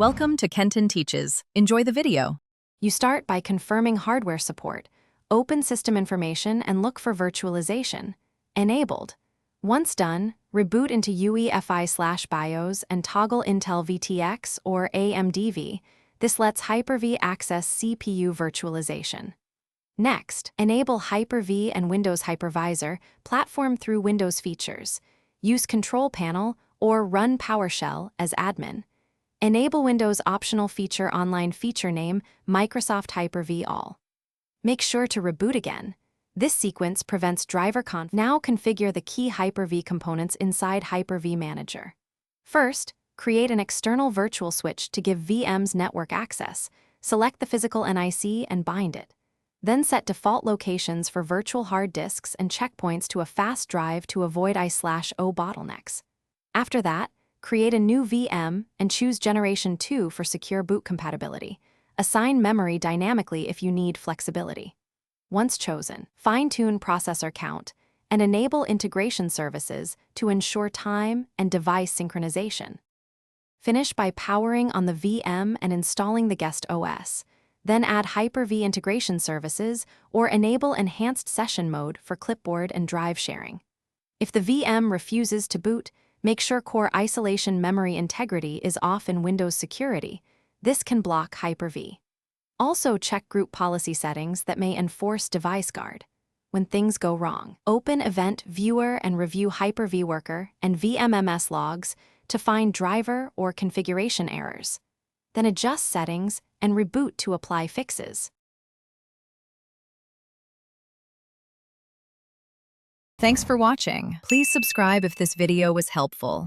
Welcome to Kenton Teaches. Enjoy the video. You start by confirming hardware support. Open system information and look for virtualization. Enabled. Once done, reboot into UEFI/BIOS and toggle Intel VTX or AMD. This lets Hyper-V access CPU virtualization. Next, enable Hyper-V and Windows Hypervisor, platform through Windows features. Use Control Panel or run PowerShell as admin. Enable Windows optional feature online feature name Microsoft Hyper-V All. Make sure to reboot again. This sequence prevents driver conf. Now configure the key Hyper-V components inside Hyper-V Manager. First, create an external virtual switch to give VMs network access. Select the physical NIC and bind it. Then set default locations for virtual hard disks and checkpoints to a fast drive to avoid I/O bottlenecks. After that, create a new VM and choose Generation 2 for secure boot compatibility. Assign memory dynamically if you need flexibility. Once chosen, fine-tune processor count and enable integration services to ensure time and device synchronization. Finish by powering on the VM and installing the guest OS. Then add Hyper-V integration services or enable enhanced session mode for clipboard and drive sharing. If the VM refuses to boot, make sure core isolation memory integrity is off in Windows Security. This can block Hyper-V. Also check group policy settings that may enforce device guard. When things go wrong, open Event Viewer and review Hyper-V Worker and VMMS logs to find driver or configuration errors. Then adjust settings and reboot to apply fixes. Thanks for watching. Please subscribe if this video was helpful.